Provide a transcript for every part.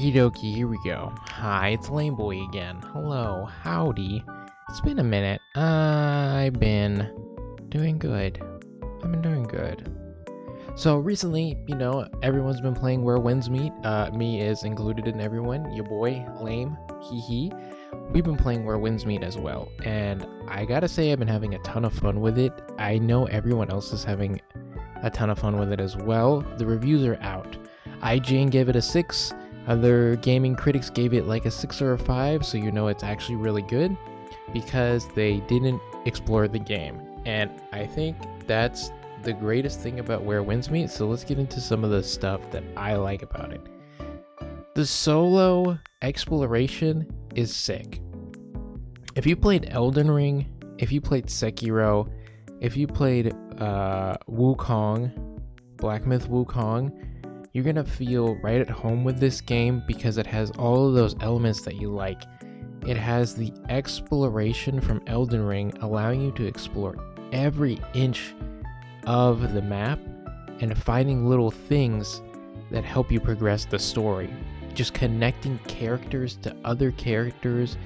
Okie dokie, here we go. Hi, it's Lameboy again. Hello, howdy. It's been a minute. I've been doing good. So recently, everyone's been playing Where Winds Meet. Me is included in everyone. Your boy, Lame, hee. We've been playing Where Winds Meet as well. And I gotta say, I've been having a ton of fun with it. I know everyone else is having a ton of fun with it as well. The reviews are out. IGN gave it a 6. Other gaming critics gave it like a 6 or a 5, so you know it's actually really good because they didn't explore the game. And I think that's the greatest thing about Where Winds Meet, so let's get into some of the stuff that I like about it. The solo exploration is sick. If you played Elden Ring, if you played Sekiro, if you played Wukong, Black Myth Wukong, you're gonna feel right at home with this game because it has all of those elements that you like. It has the exploration from Elden Ring, allowing you to explore every inch of the map and finding little things that help you progress the story. Just connecting characters to other characters,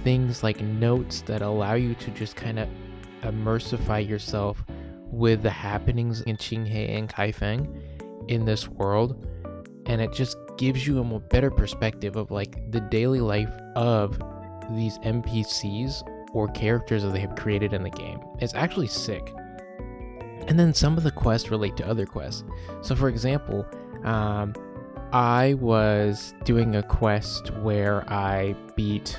things like notes that allow you to just kind of immersify yourself with the happenings in Qinghe and Kaifeng in this world, and it just gives you a better perspective of like the daily life of these NPCs or characters that they have created in the game. It's actually sick. And then some of the quests relate to other quests. So for example, I was doing a quest where I beat,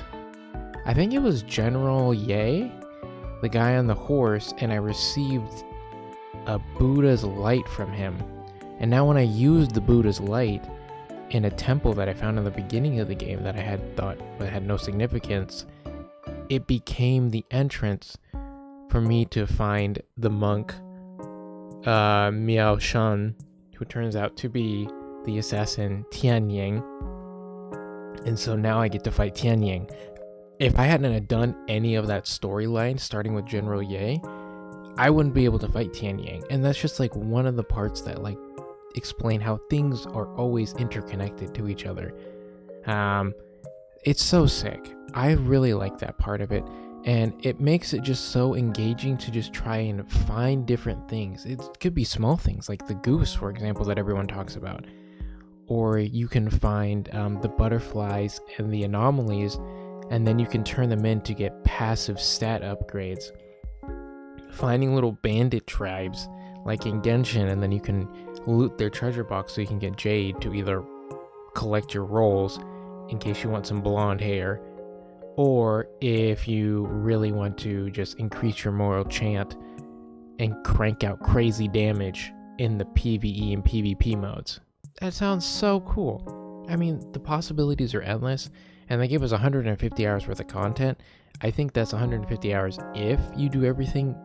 I think it was General Ye, the guy on the horse, and I received a Buddha's light from him. And now when I used the Buddha's light in a temple that I found in the beginning of the game that I had thought had no significance, it became the entrance for me to find the monk Miao Shan, who turns out to be the assassin Tianying. And so now I get to fight Tianying. If I hadn't done any of that storyline, starting with General Ye, I wouldn't be able to fight Tianying. And that's just like one of the parts that like explain how things are always interconnected to each other. It's so sick. I really like that part of it, and it makes it just so engaging to just try and find different things. It could be small things like the goose, for example, that everyone talks about, or you can find the butterflies and the anomalies, and then you can turn them in to get passive stat upgrades. Finding little bandit tribes like in Genshin, and then you can loot their treasure box so you can get jade to either collect your rolls in case you want some blonde hair, or if you really want to just increase your moral chant and crank out crazy damage in the PvE and PvP modes. That sounds so cool. I mean, the possibilities are endless, and they give us 150 hours worth of content. I think that's 150 hours if you do everything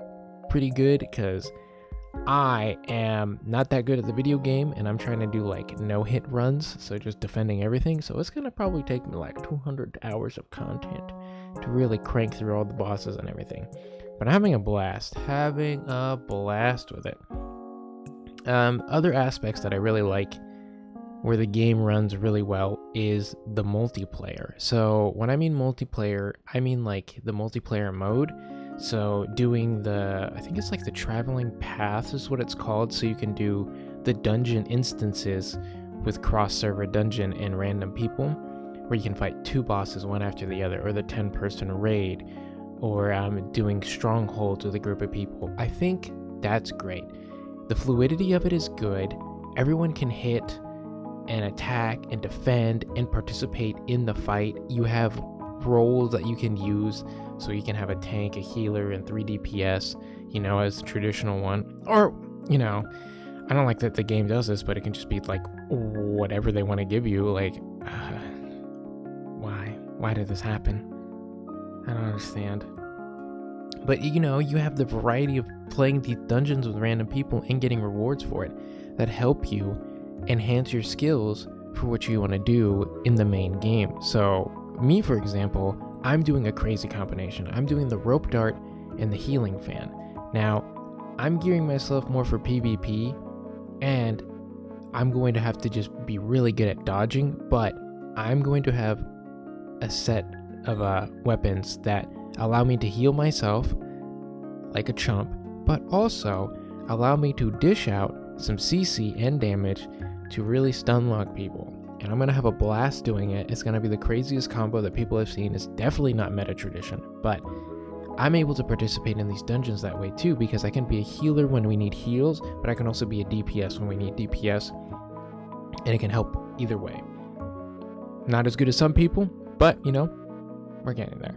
pretty good, because I am not that good at the video game, and I'm trying to do like no-hit runs, so just defending everything. So it's gonna probably take me like 200 hours of content to really crank through all the bosses and everything. But I'm having a blast with it. Other aspects that I really like where the game runs really well is the multiplayer. So when I mean multiplayer, I mean like the multiplayer mode. So doing I think it's like the traveling paths is what it's called. So you can do the dungeon instances with cross-server dungeon and random people, where you can fight 2 bosses one after the other, or the 10-person raid, or doing strongholds with a group of people. I think that's great. The fluidity of it is good. Everyone can hit and attack and defend and participate in the fight. You have roles that you can use, so you can have a tank, a healer, and 3 DPS, as the traditional one. Or, I don't like that the game does this, but it can just be like whatever they want to give you. Like, why did this happen? I don't understand. But you have the variety of playing these dungeons with random people and getting rewards for it that help you enhance your skills for what you want to do in the main game. So me, for example, I'm doing a crazy combination. I'm doing the rope dart and the healing fan. Now, I'm gearing myself more for PvP, and I'm going to have to just be really good at dodging, but I'm going to have a set of weapons that allow me to heal myself like a chump, but also allow me to dish out some CC and damage to really stun lock people. And I'm going to have a blast doing it. It's going to be the craziest combo that people have seen. It's definitely not meta tradition, but I'm able to participate in these dungeons that way too, because I can be a healer when we need heals, but I can also be a DPS when we need DPS, and it can help either way. Not as good as some people, but you know, we're getting there.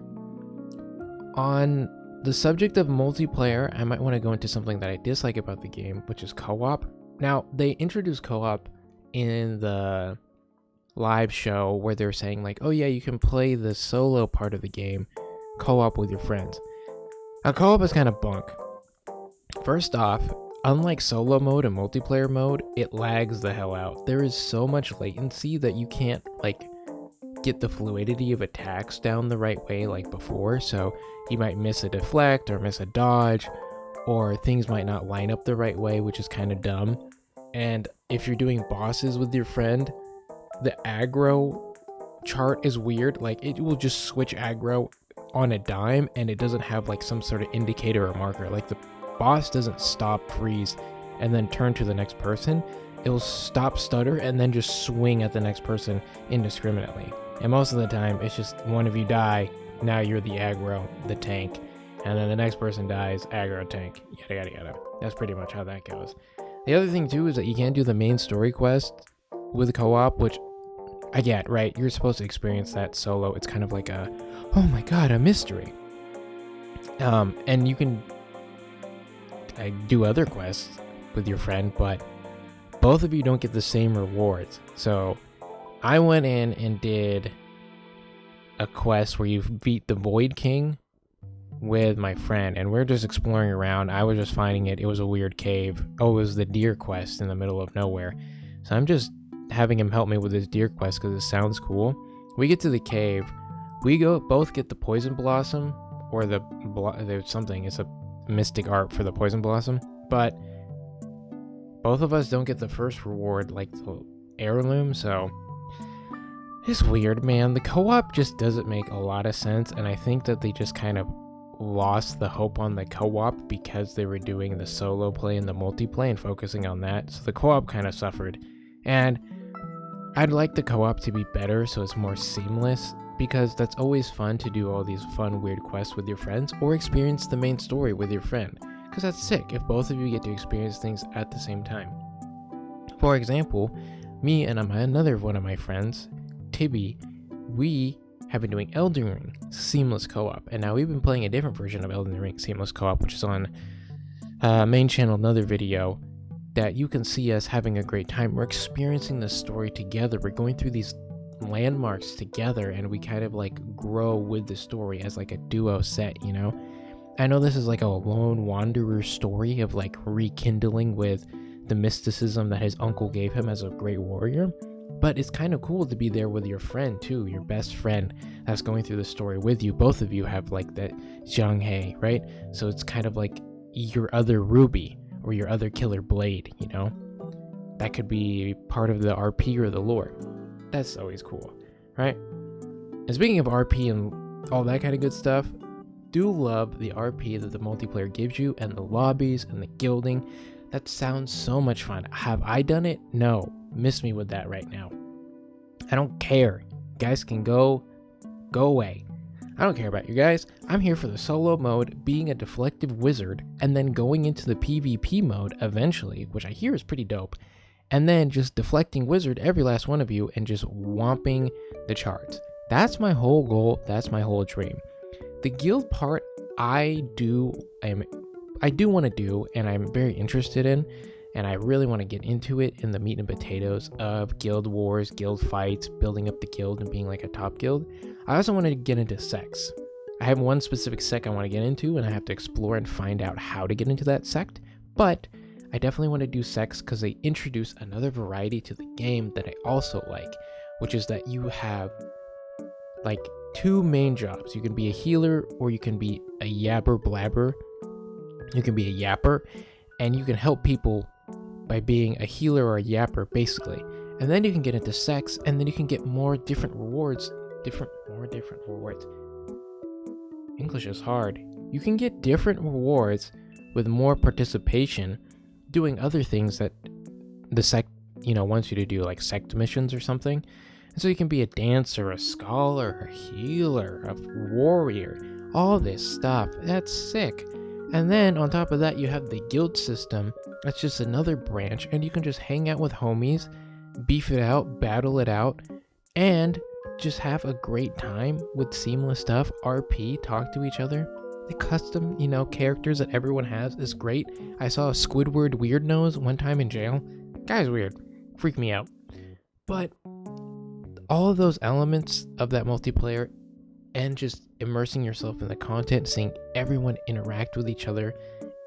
On the subject of multiplayer, I might want to go into something that I dislike about the game, which is co-op. Now, they introduced co-op in the live show where they're saying like, oh yeah, you can play the solo part of the game co-op with your friends. Now, co-op is kind of bunk. First off, unlike solo mode and multiplayer mode, it lags the hell out. There is so much latency that you can't like get the fluidity of attacks down the right way like before, so you might miss a deflect or miss a dodge, or things might not line up the right way, which is kind of dumb. And if you're doing bosses with your friend, the aggro chart is weird. Like, it will just switch aggro on a dime, and it doesn't have like some sort of indicator or marker. Like, the boss doesn't stop, freeze, and then turn to the next person. It will stop, stutter, and then just swing at the next person indiscriminately. And most of the time, it's just one of you die, now you're the aggro, the tank, and then the next person dies, aggro, tank, yada yada yada. That's pretty much how that goes. The other thing too is that you can't do the main story quest with co-op, which I get, right? You're supposed to experience that solo. It's kind of like a, oh my god, a mystery. And you can do other quests with your friend, but both of you don't get the same rewards. So I went in and did a quest where you beat the Void King with my friend, and we're just exploring around. I was just finding it. It was a weird cave. Oh, it was the deer quest in the middle of nowhere. So I'm just having him help me with this deer quest because it sounds cool. We get to the cave. We both get the poison blossom, or there's something. It's a mystic art for the poison blossom, but both of us don't get the first reward, like the heirloom. So it's weird, man. The co-op just doesn't make a lot of sense, and I think that they just kind of lost the hope on the co-op because they were doing the solo play and the multiplayer and focusing on that. So the co-op kind of suffered, and I'd like the co-op to be better so it's more seamless, because that's always fun to do all these fun weird quests with your friends, or experience the main story with your friend, because that's sick if both of you get to experience things at the same time. For example, me and another one of my friends, Tibby, we have been doing Elden Ring Seamless Co-op, and now we've been playing a different version of Elden Ring Seamless Co-op, which is on main channel, another video that you can see us having a great time. We're experiencing the story together. We're going through these landmarks together, and we kind of like grow with the story as like a duo set, you know? I know this is like a lone wanderer story of like rekindling with the mysticism that his uncle gave him as a great warrior, but it's kind of cool to be there with your friend too, your best friend that's going through the story with you. Both of you have like that Zhang He, right? So it's kind of like your other Ruby or your other Killer Blade, you know? That could be part of the RP or the lore. That's always cool, right? And speaking of RP and all that kind of good stuff, do love the RP that the multiplayer gives you, and the lobbies and the guilding. That sounds so much fun. Have I done it? No. Miss me with that right now. I don't care. You guys can go away. I don't care about you guys. I'm here for the solo mode, being a deflective wizard, and then going into the PvP mode eventually, which I hear is pretty dope, and then just deflecting wizard every last one of you and just whomping the charts. That's my whole goal. That's my whole dream. The guild part I do want to do, and I'm very interested in, and I really want to get into it in the meat and potatoes of guild wars, guild fights, building up the guild and being like a top guild. I also want to get into sects. I have one specific sect I want to get into, and I have to explore and find out how to get into that sect, but I definitely want to do sects because they introduce another variety to the game that I also like, which is that you have like two main jobs. You can be a healer, or you can be a yabber blabber. You can be a yapper, and you can help people by being a healer or a yapper, basically. and then you can get into sex, and then you can get more different rewards. More different rewards. English is hard. You can get different rewards with more participation doing other things that the sect, wants you to do, like sect missions or something. And so you can be a dancer, a scholar, a healer, a warrior, all this stuff. That's sick. And then on top of that, you have the guild system. That's just another branch, and you can just hang out with homies, beef it out, battle it out, and just have a great time with seamless stuff. RP, talk to each other. The custom, characters that everyone has is great. I saw a Squidward Weird Nose one time in jail. Guy's weird. Freaked me out. But all of those elements of that multiplayer and just immersing yourself in the content, seeing everyone interact with each other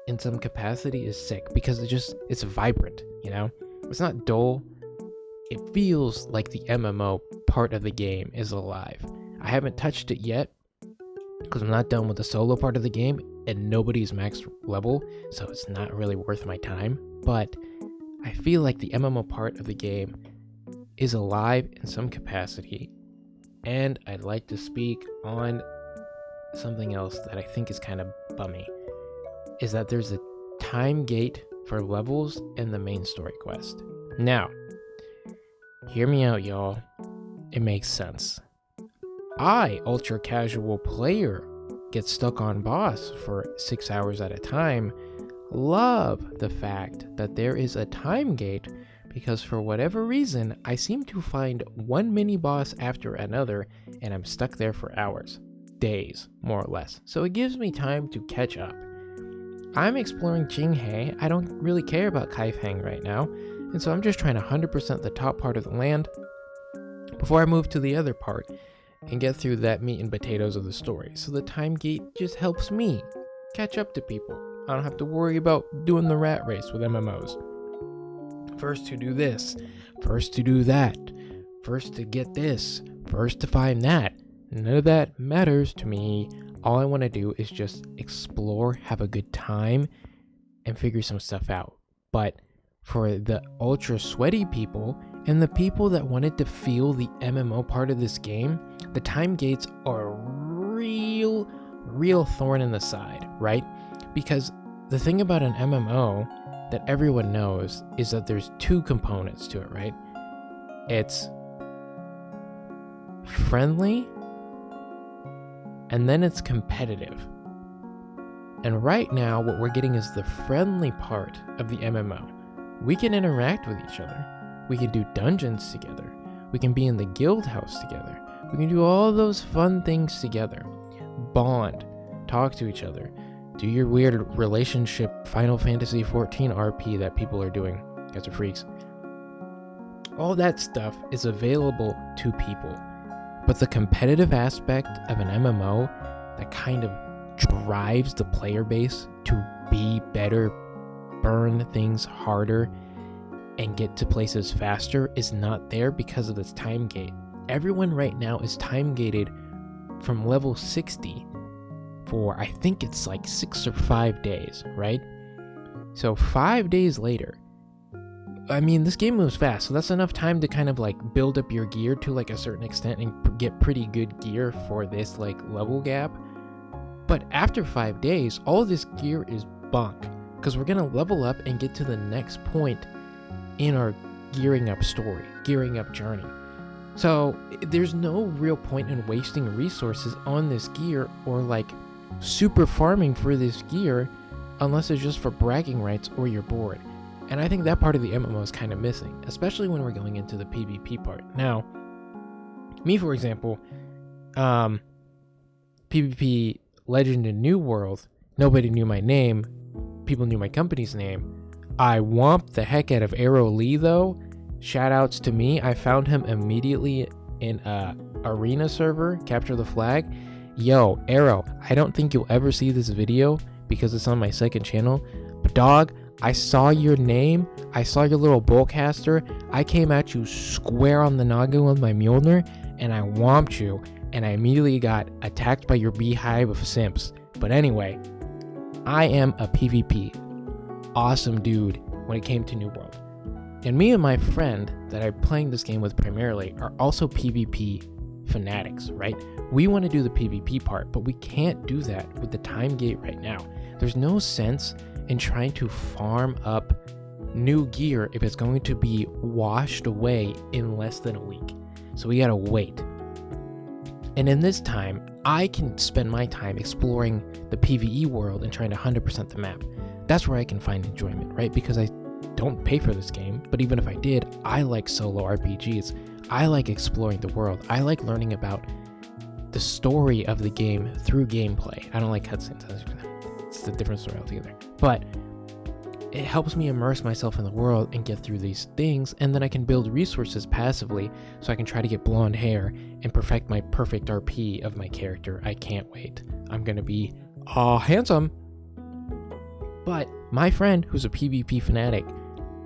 in some capacity is sick, because it's vibrant, It's not dull. It feels like the MMO part of the game is alive. I haven't touched it yet because I'm not done with the solo part of the game, and nobody's max level, so it's not really worth my time. But I feel like the MMO part of the game is alive in some capacity, and I'd like to speak on something else that I think is kind of bummy, is that there's a time gate for levels in the main story quest. Now, hear me out, y'all. It makes sense. I, ultra casual player, get stuck on boss for 6 hours at a time, love the fact that there is a time gate, because for whatever reason, I seem to find one mini boss after another, and I'm stuck there for hours, days, more or less. So it gives me time to catch up. I'm exploring Jinghe. I don't really care about Kaifeng right now, and so I'm just trying to 100% the top part of the land before I move to the other part and get through that meat and potatoes of the story. So the time gate just helps me catch up to people. I don't have to worry about doing the rat race with MMOs. First to do this, first to do that, first to get this, first to find that. None of that matters to me. All I want to do is just explore, have a good time, and figure some stuff out. But for the ultra sweaty people and the people that wanted to feel the MMO part of this game, the time gates are a real thorn in the side, right? Because the thing about an MMO that everyone knows is that there's two components to it, right? It's friendly, and then it's competitive. And right now, what we're getting is the friendly part of the MMO. We can interact with each other. We can do dungeons together. We can be in the guild house together. We can do all those fun things together. Bond, talk to each other, do your weird relationship Final Fantasy 14 RP that people are doing. You guys are freaks. All that stuff is available to people. But the competitive aspect of an MMO that kind of drives the player base to be better, burn things harder, and get to places faster is not there because of this time gate. Everyone right now is time gated from level 60 for, I think it's like 6 or 5 days, right? So 5 days later, I mean, this game moves fast, so that's enough time to kind of like build up your gear to like a certain extent and get pretty good gear for this like level gap. But after 5 days, all this gear is bunk, because we're gonna level up and get to the next point in our gearing up story, gearing up journey. So there's no real point in wasting resources on this gear or like super farming for this gear unless it's just for bragging rights or you're bored. And I think that part of the MMO is kind of missing, especially when we're going into the PvP part. Now, me for example, PvP Legend in New World, nobody knew my name, people knew my company's name. I whomped the heck out of Arrow Lee though. Shoutouts to me. I found him immediately in a arena server, Capture the Flag. Yo, Arrow, I don't think you'll ever see this video because it's on my second channel, but dog, I saw your name, I saw your little bowcaster, I came at you square on the noggin with my Mjolnir, and I whomped you, and I immediately got attacked by your beehive of simps. But anyway, I am a PvP awesome dude when it came to New World. And me and my friend that I'm playing this game with primarily are also PvP fanatics, right? We want to do the PvP part, but we can't do that with the time gate right now. There's no sense in trying to farm up new gear if it's going to be washed away in less than a week. So we gotta wait. And in this time, I can spend my time exploring the PvE world and trying to 100% the map. That's where I can find enjoyment, right? Because I don't pay for this game, but even if I did, I like solo RPGs. I like exploring the world. I like learning about the story of the game through gameplay. I don't like cutscenes. It's a different story altogether. But it helps me immerse myself in the world and get through these things, and then I can build resources passively so I can try to get blonde hair and perfect my perfect RP of my character. I can't wait. I'm gonna be handsome. But my friend, who's a PvP fanatic,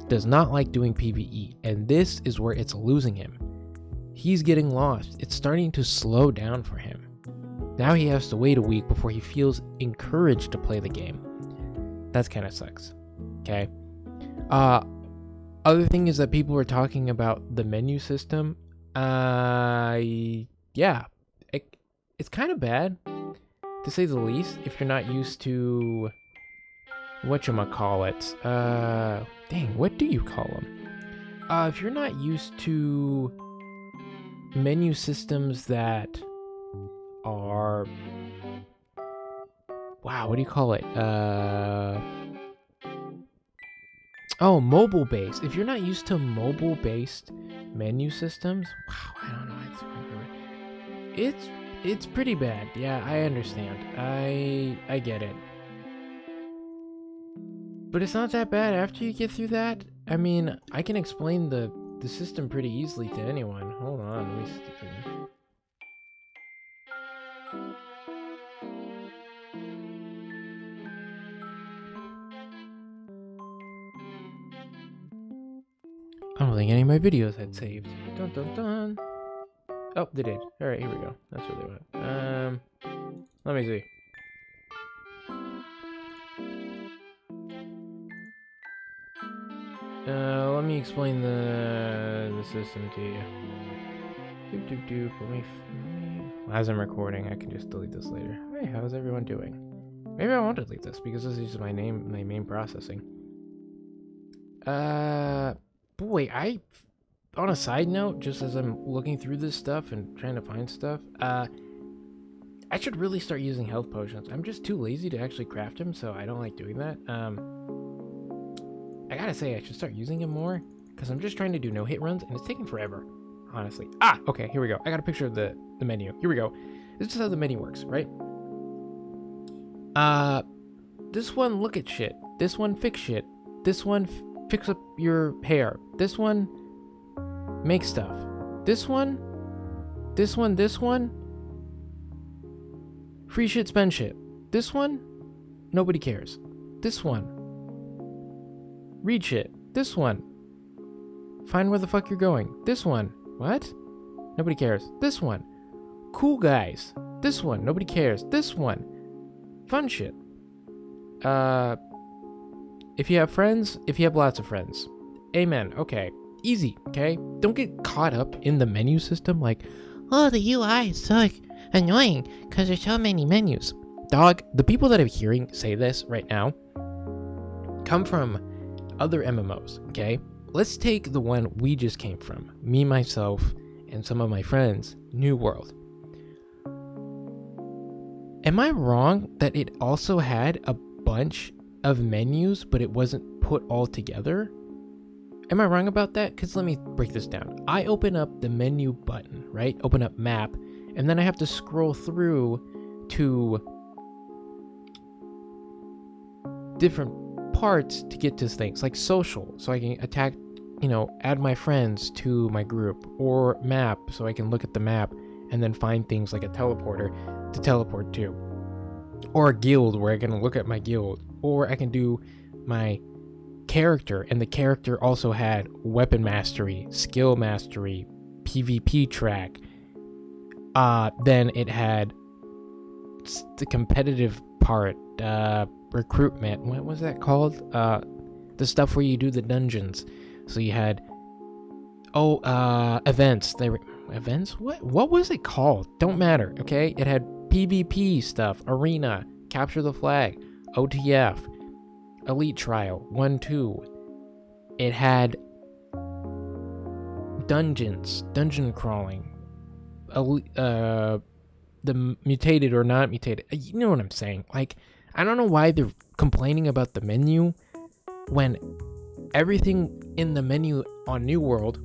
does not like doing PvE, and this is where it's losing him. He's getting lost. It's starting to slow down for him. Now he has to wait a week before he feels encouraged to play the game. That kind of sucks. Okay. Other thing is that people were talking about the menu system. Yeah, it's kind of bad, to say the least, if you're not used to whatchamacallit. Dang, what do you call them? If you're not used to menu systems that are, wow, what do you call it? Oh, mobile-based. If you're not used to mobile-based menu systems, wow, I don't know. It's pretty bad. Yeah, I understand. I get it. But it's not that bad after you get through that. I mean, I can explain the system pretty easily to anyone. Hold on, let me see if I can. I don't think any of my videos had saved. Dun dun dun. Oh, they did. Alright, here we go. That's what they want. Let me see. Let me explain the system to you. Let me. As I'm recording, I can just delete this later. Hey, how's everyone doing? Maybe I won't delete this because this is my main processing. Boy, on a side note, just as I'm looking through this stuff and trying to find stuff, I should really start using health potions. I'm just too lazy to actually craft them, so I don't like doing that. I gotta say, I should start using them more, because I'm just trying to do no-hit runs, and it's taking forever, honestly. Okay, here we go. I got a picture of the menu. Here we go. This is how the menu works, right? This one, look at shit. This one, fix shit. This one, fix up your hair. This one, make stuff. This one, free shit, spend shit. This one, nobody cares. This one, read shit. This one, find where the fuck you're going. This one, what? Nobody cares. This one, cool guys. This one, nobody cares. This one, fun shit. If you have friends, if you have lots of friends. Amen. Okay. Easy, okay? Don't get caught up in the menu system like, oh, the UI is so annoying because there's so many menus. Dog, the people that I'm hearing say this right now come from other MMOs, okay? Let's take the one we just came from. Me, myself, and some of my friends, New World. Am I wrong that it also had a bunch of menus, but it wasn't put all together? Am I wrong about that? Because let me break this down. I open up the menu button, right? Open up map, and then I have to scroll through to different parts to get to things like social, so I can add my friends to my group, or map, so I can look at the map and then find things like a teleporter to teleport to, or a guild where I can look at my guild, or I can do my character, and the character also had weapon mastery, skill mastery, PvP track. Then it had the competitive part, recruitment. What was that called? The stuff where you do the dungeons. So you had events. Events? What was it called? Don't matter, okay? It had PvP stuff, arena, capture the flag, OTF, elite trial, 1-2. It had dungeons, dungeon crawling, the mutated or not mutated. You know what I'm saying? Like, I don't know why they're complaining about the menu when everything in the menu on New World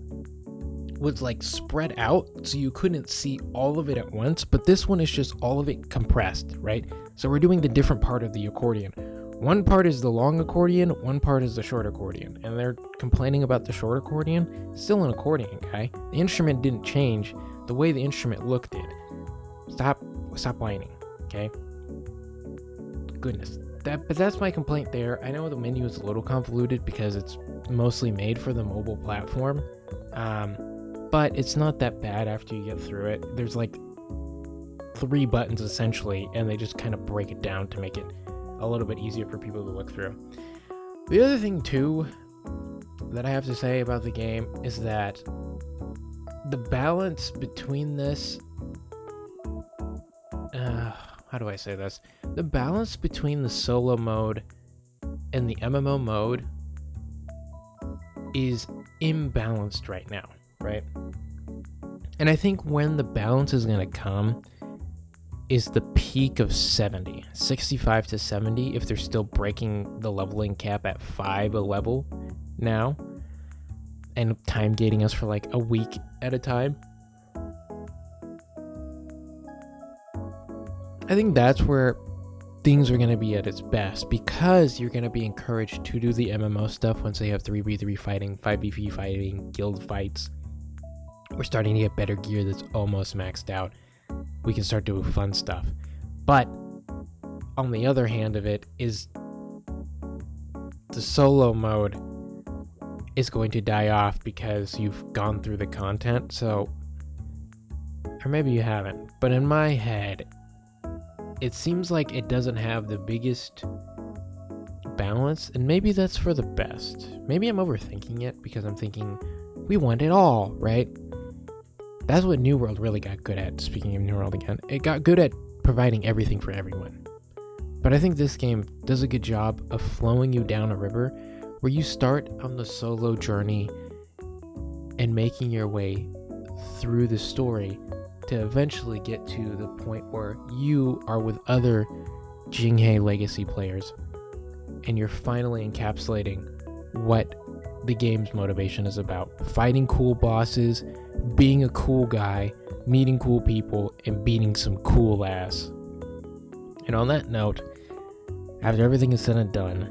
was like spread out so you couldn't see all of it at once, but this one is just all of it compressed, right? So we're doing the different part of the accordion. One part is the long accordion, one part is the short accordion, and they're complaining about the short accordion. Still an accordion, guy. The instrument didn't change. The way the instrument looked did. Stop whining, okay? Goodness. But that's my complaint there. I know the menu is a little convoluted because it's mostly made for the mobile platform, but it's not that bad after you get through it. There's like 3 buttons essentially, and they just kind of break it down to make it a little bit easier for people to look through. The other thing too that I have to say about the game is that the balance between this how do I say this? The balance between the solo mode and the MMO mode is imbalanced right now, right? And I think when the balance is going to come is the peak of 65 to 70, if they're still breaking the leveling cap at 5 a level now and time gating us for like a week at a time. I think that's where things are going to be at its best, because you're going to be encouraged to do the MMO stuff once they have 3v3 fighting, 5v5 fighting, guild fights. We're starting to get better gear that's almost maxed out. We can start doing fun stuff. But on the other hand of it is the solo mode is going to die off because you've gone through the content. So, or maybe you haven't, but in my head, it seems like it doesn't have the biggest balance, and maybe that's for the best. Maybe I'm overthinking it because I'm thinking we want it all, right? That's what New World really got good at. Speaking of New World again, it got good at providing everything for everyone. But I think this game does a good job of flowing you down a river where you start on the solo journey and making your way through the story to eventually get to the point where you are with other Jinghei Legacy players and you're finally encapsulating what the game's motivation is about. Fighting cool bosses, being a cool guy, meeting cool people, and beating some cool ass. And on that note, after everything is said and done,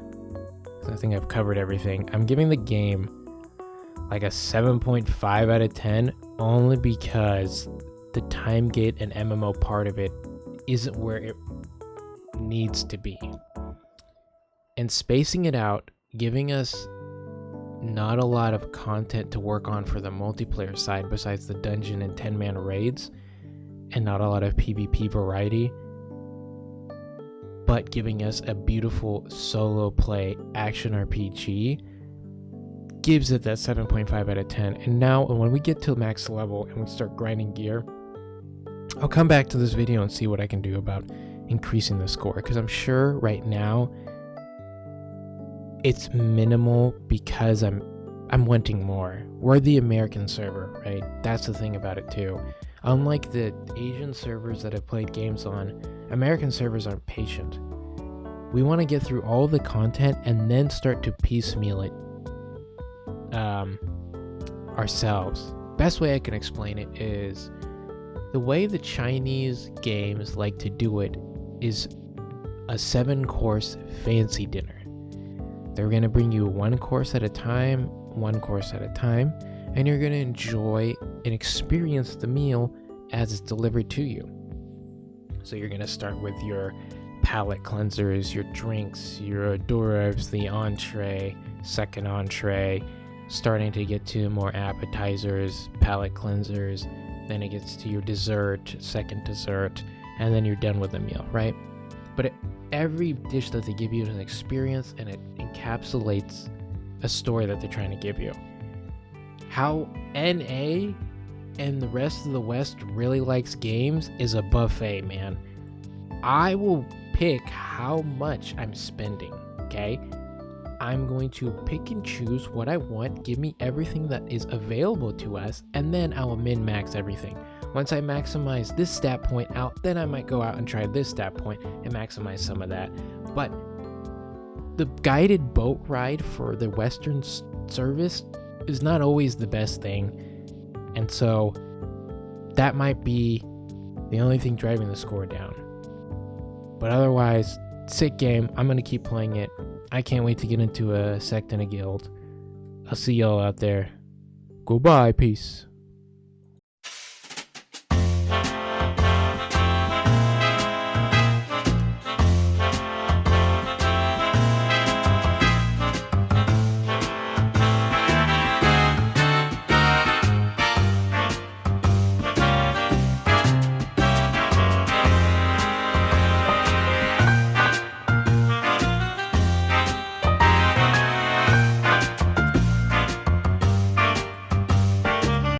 I think I've covered everything, I'm giving the game like a 7.5 out of 10 only because the time gate and MMO part of it isn't where it needs to be. And spacing it out, giving us not a lot of content to work on for the multiplayer side besides the dungeon and 10-man raids, and not a lot of PvP variety, but giving us a beautiful solo play action RPG gives it that 7.5 out of 10. And now when we get to max level and we start grinding gear, I'll come back to this video and see what I can do about increasing the score, because I'm sure right now it's minimal because I'm wanting more. We're the American server, right? That's the thing about it too. Unlike the Asian servers that I've played games on, American servers aren't patient. We want to get through all the content and then start to piecemeal it ourselves. Best way I can explain it is the way the Chinese games like to do it is a 7-course fancy dinner. They're going to bring you one course at a time, and you're going to enjoy and experience the meal as it's delivered to you. So you're going to start with your palate cleansers, your drinks, your hors d'oeuvres, the entree, second entree, starting to get to more appetizers, palate cleansers, then it gets to your dessert, second dessert, and then you're done with the meal, right? But every dish that they give you is an experience, and it encapsulates a story that they're trying to give you. how NA and the rest of the West really likes games is a buffet, man. I will pick how much I'm spending, okay? I'm going to pick and choose what I want, give me everything that is available to us, and then I will min-max everything. Once I maximize this stat point out, then I might go out and try this stat point and maximize some of that. But the guided boat ride for the Western service is not always the best thing. And so that might be the only thing driving the score down. But otherwise, sick game. I'm going to keep playing it. I can't wait to get into a sect and a guild. I'll see y'all out there. Goodbye. Peace.